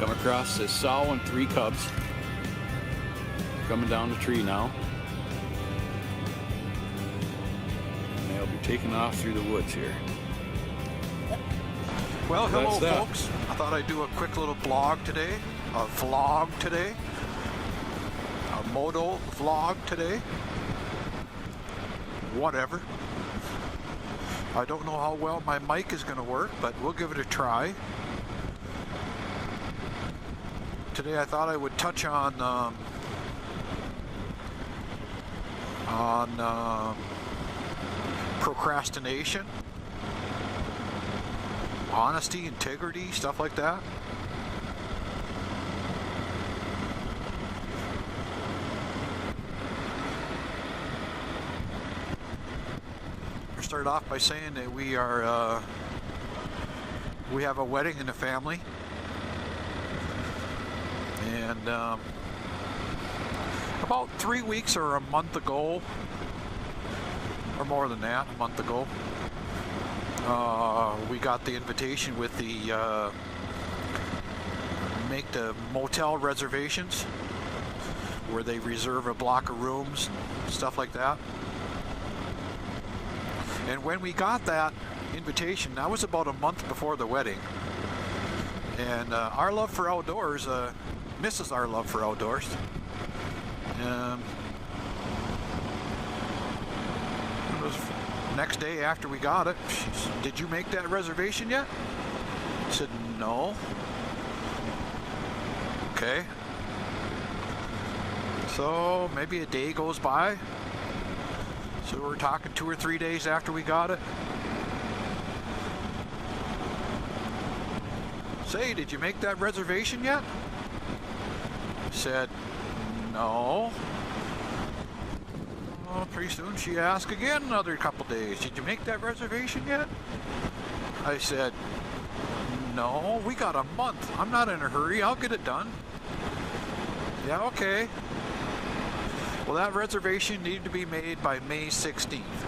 Come across this sow and 3 cubs. Coming down the tree now. And they'll be taking off through the woods here. Well, hello That's that. folks. I thought I'd do a quick little vlog today. A moto vlog today. Whatever. I don't know how well my mic is going to work, but we'll give it a try. Today I thought I would touch on procrastination, honesty, integrity, stuff like that. I'll start off by saying that we have a wedding in the family, and about 3 weeks or a month ago, or more than that, a month ago, we got the invitation with the make the motel reservations, where they reserve a block of rooms and stuff like that. And when we got that invitation, that was about a month before the wedding, and our love for outdoors, Mrs. Our love for outdoors, it was next day after we got it. She said, "Did you make that reservation yet?" I said, "No." Okay. So maybe a day goes by. So we're talking 2 or 3 days after we got it. "Say, did you make that reservation yet?" I said, "No." Well, pretty soon she asked again, another couple days, "Did you make that reservation yet?" I said, "No, we got a month. I'm not in a hurry. I'll get it done." "Yeah, okay." Well, that reservation needed to be made by May 16th.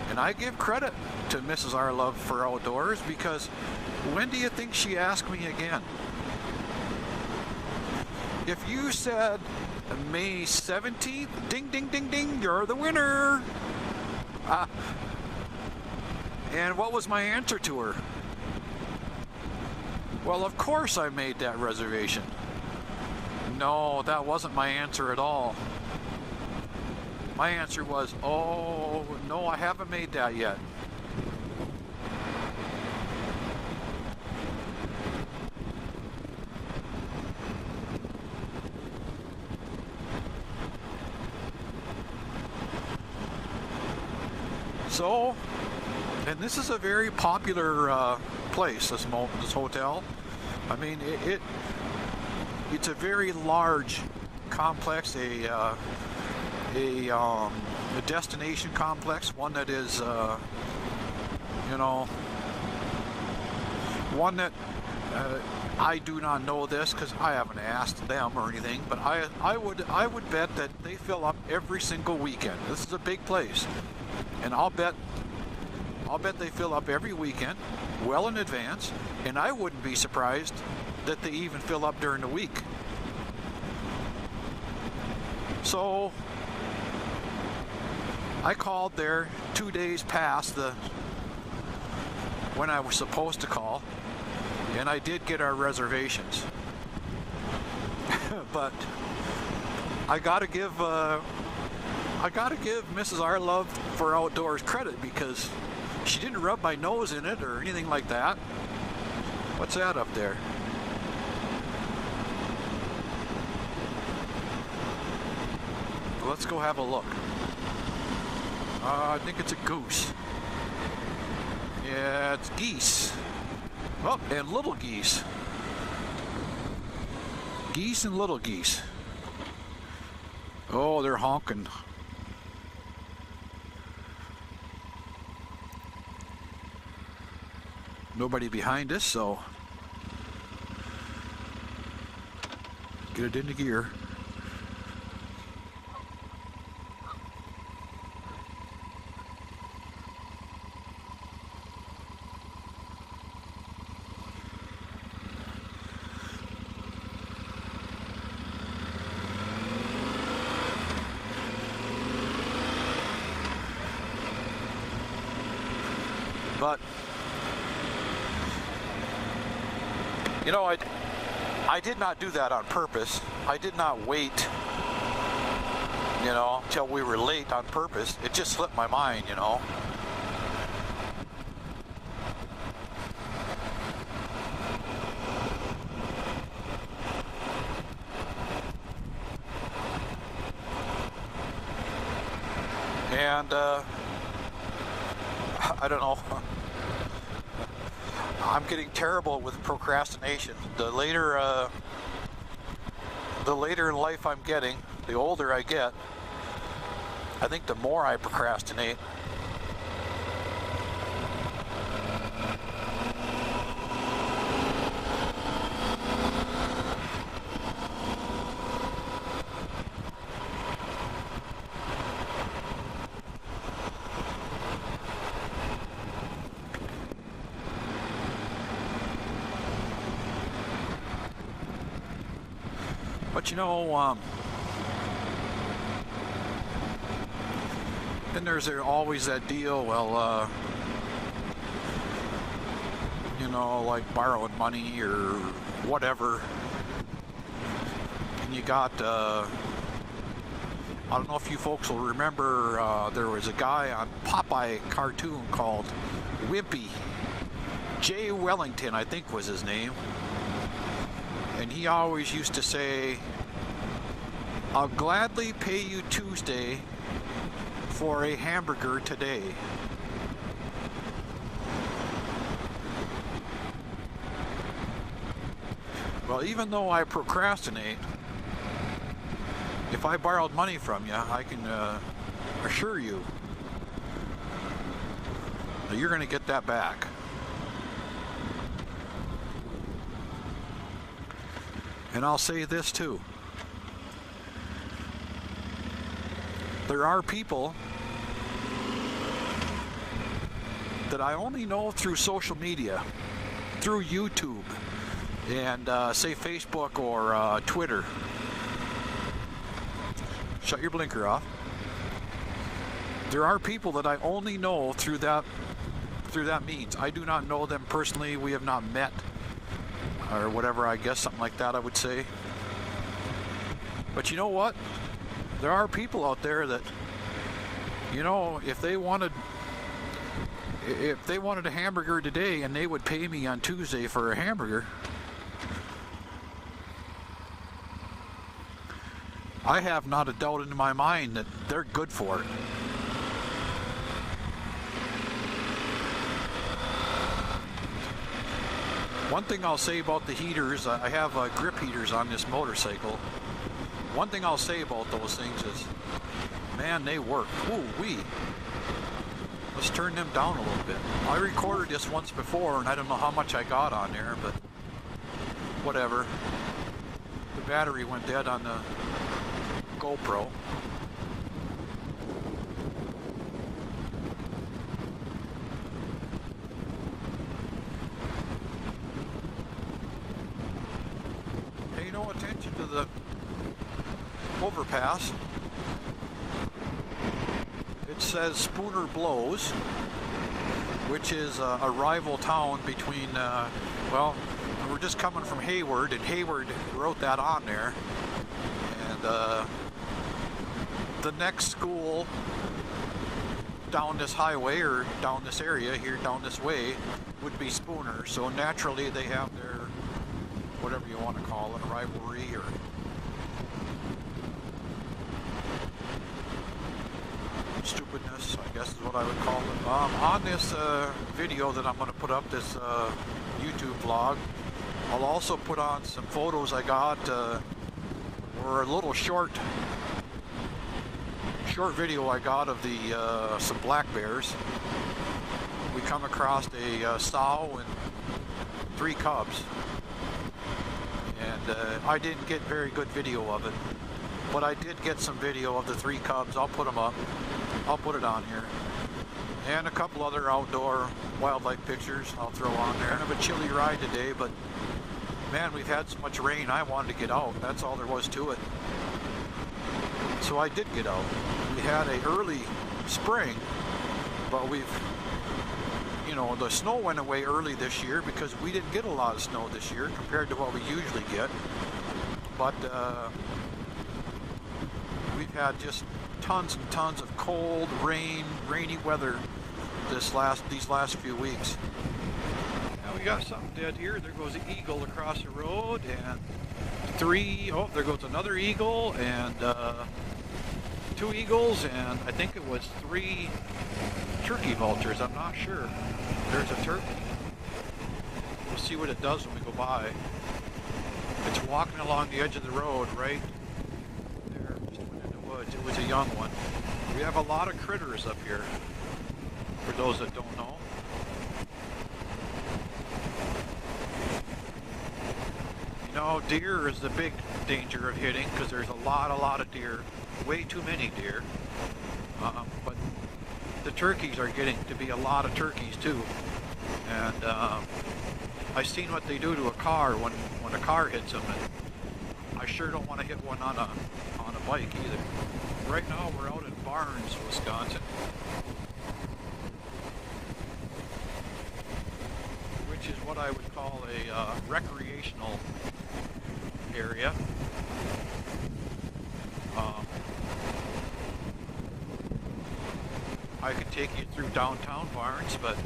And I give credit to Mrs. Our Love for Outdoors, because when do you think she asked me again? If you said May 17th, ding, ding, ding, ding, you're the winner. And what was my answer to her? Well, of course I made that reservation. No, that wasn't my answer at all. My answer was, "Oh, no, I haven't made that yet." So, and this is a very popular place, this hotel. I mean, it's a very large complex, a destination complex, one that is, one that I do not know this because I haven't asked them or anything, but I would bet that they fill up every single weekend. This is a big place, and I'll bet they fill up every weekend, well in advance, and I wouldn't be surprised that they even fill up during the week. So I called there 2 days past when I was supposed to call, and I did get our reservations. But I gotta give Mrs. Our Love for Outdoors credit, because she didn't rub my nose in it or anything like that. What's that up there? Let's go have a look. I think it's a goose. Yeah, it's geese. Oh, and little geese. Geese and little geese. Oh, they're honking. Nobody behind us, so get it into gear. But you know, I did not do that on purpose. I did not wait, you know, till we were late on purpose. It just slipped my mind, you know. And I don't know. I'm getting terrible with procrastination. The later in life I'm getting, the older I get, I think the more I procrastinate. But you know, then there's always that deal, well, you know, like borrowing money or whatever. And you got, I don't know if you folks will remember, there was a guy on Popeye cartoon called Wimpy. Jay Wellington, I think was his name. And he always used to say, I'll gladly pay you Tuesday for a hamburger today. Well, even though I procrastinate, if I borrowed money from you, I can assure you that you're going to get that back. And I'll say this too. There are people that I only know through social media, through YouTube, and say Facebook or Twitter. Shut your blinker off. There are people that I only know through that means. I do not know them personally. We have not met. Or whatever, I guess, something like that I would say. But you know what? There are people out there that, you know, if they wanted a hamburger today and they would pay me on Tuesday for a hamburger, I have not a doubt in my mind that they're good for it. One thing I'll say about the heaters, I have grip heaters on this motorcycle. One thing I'll say about those things is, man, they work. Ooh-wee. Let's turn them down a little bit. I recorded this once before, and I don't know how much I got on there, but whatever. The battery went dead on the GoPro. Attention to the overpass. It says Spooner Blows, which is a rival town between, well, we're just coming from Hayward, and Hayward wrote that on there. And the next school down this highway, or down this area here, down this way, would be Spooner. So naturally they have their, whatever you want to call it, a rivalry or stupidness, I guess is what I would call it. On this video that I'm going to put up, this YouTube vlog, I'll also put on some photos I got, or a little short video I got of the some black bears. We come across a sow and 3 cubs. And I didn't get very good video of it, but I did get some video of the 3 cubs. I'll put them up. I'll put it on here. And a couple other outdoor wildlife pictures I'll throw on there. Kind of a chilly ride today, but man, we've had so much rain, I wanted to get out. That's all there was to it. So I did get out. We had an early spring, but we've, you know, the snow went away early this year because we didn't get a lot of snow this year compared to what we usually get. But we've had just tons and tons of cold, rainy weather these last few weeks. Now we got something dead here. There goes an eagle across the road, and there goes another eagle, and 2 eagles, and I think it was 3 turkey vultures. I'm not sure. There's a turkey. We'll see what it does when we go by. It's walking along the edge of the road right there, just went in the woods. It was a young one. We have a lot of critters up here, for those that don't know. You know, deer is the big danger of hitting because there's a lot of deer, way too many deer. But the turkeys are getting to be a lot of turkeys too. And I've seen what they do to a car when a car hits them, and I sure don't want to hit one on a bike either. Right now we're out in Barnes, Wisconsin, which is what I would call a recreational area. I could take you through downtown Barnes, but in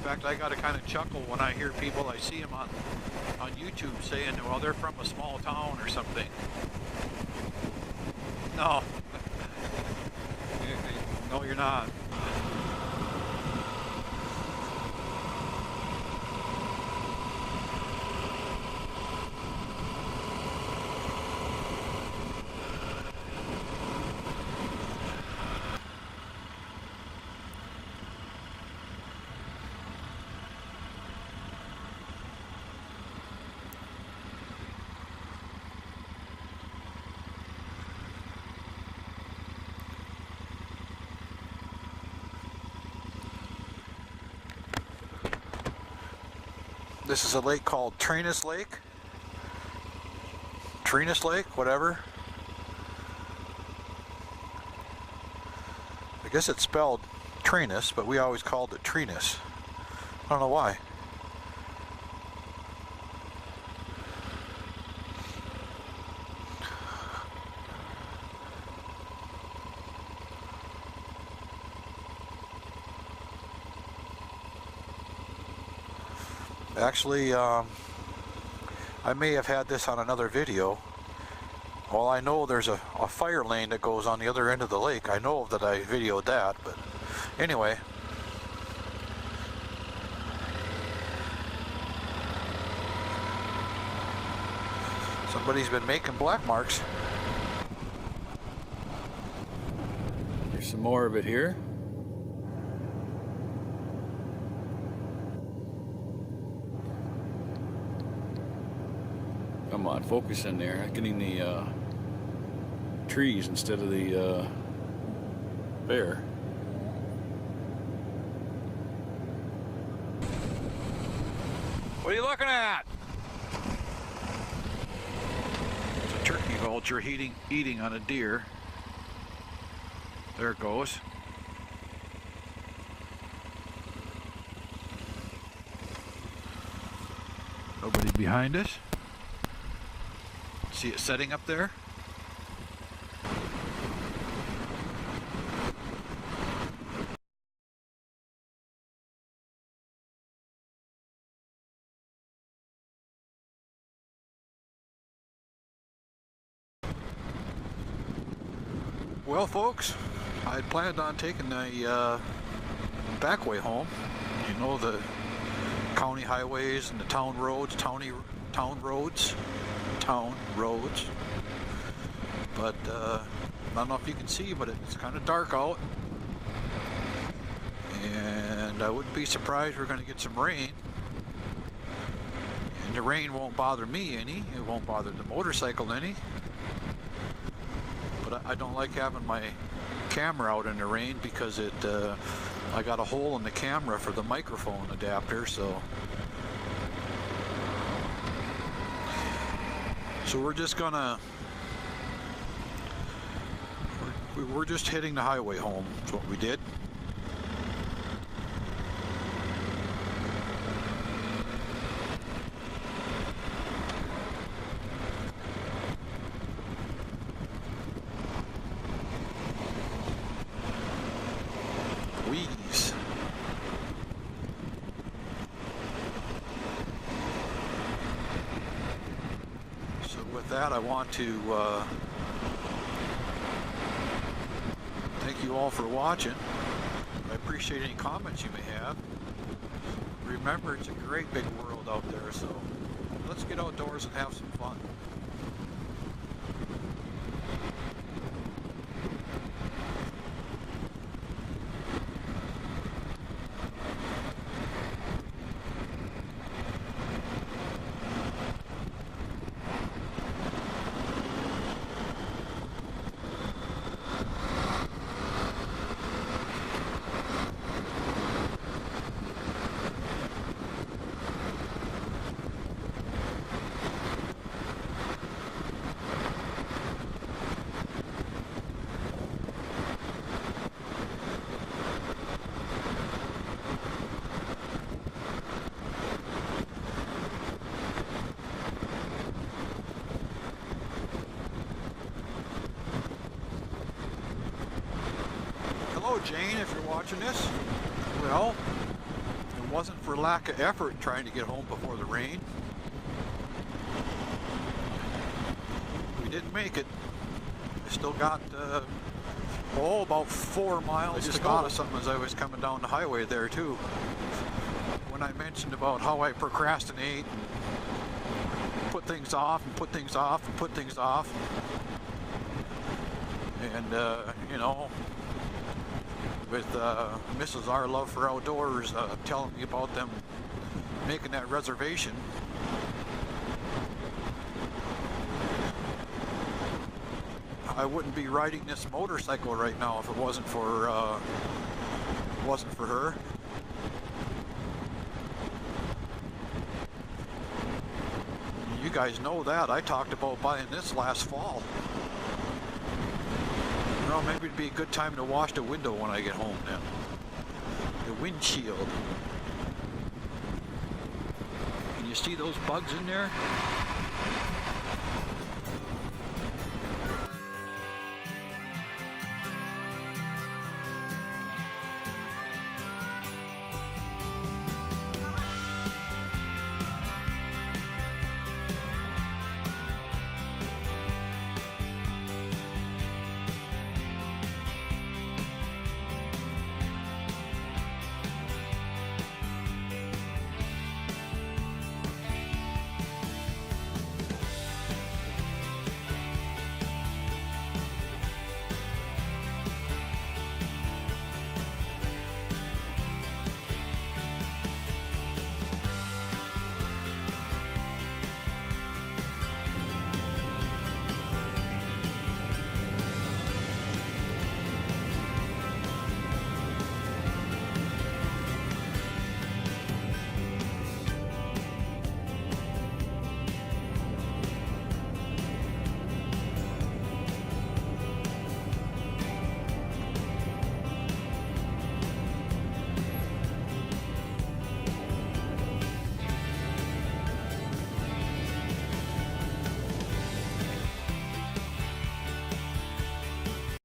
fact I got to kind of chuckle when I hear people, I see them on YouTube saying, well, they're from a small town or something. No. No, you're not. This is a lake called Trennis Lake. Trennis Lake, whatever. I guess it's spelled Trennis, but we always called it Trennis. I don't know why. Actually, I may have had this on another video. Well, I know there's a fire lane that goes on the other end of the lake. I know that I videoed that, but anyway. Somebody's been making black marks. There's some more of it here. Come on, focus in there. Getting the trees instead of the bear. What are you looking at? It's a turkey vulture eating on a deer. There it goes. Nobody behind us. See it setting up there? Well, folks, I had planned on taking the back way home. You know, the county highways and the town roads, but I don't know if you can see, but it's kind of dark out, and I wouldn't be surprised we're going to get some rain, and the rain won't bother me any, it won't bother the motorcycle any, but I don't like having my camera out in the rain because I got a hole in the camera for the microphone adapter, so we're just gonna, we're just hitting the highway home. That's what we did. with that, I want to thank you all for watching. I appreciate any comments you may have. Remember, it's a great big world out there, so let's get outdoors and have some fun. Hello Jane, if you're watching this. Well, it wasn't for lack of effort trying to get home before the rain. We didn't make it. I still got about 4 miles to go. I just thought of something as I was coming down the highway there too. When I mentioned about how I procrastinate and put things off and put things off and put things off. And you know, with Mrs. Our Love for Outdoors telling me about them making that reservation. I wouldn't be riding this motorcycle right now if it wasn't for her. You guys know that. I talked about buying this last fall. Well, maybe it'd be a good time to wash the window when I get home then. The windshield. Can you see those bugs in there?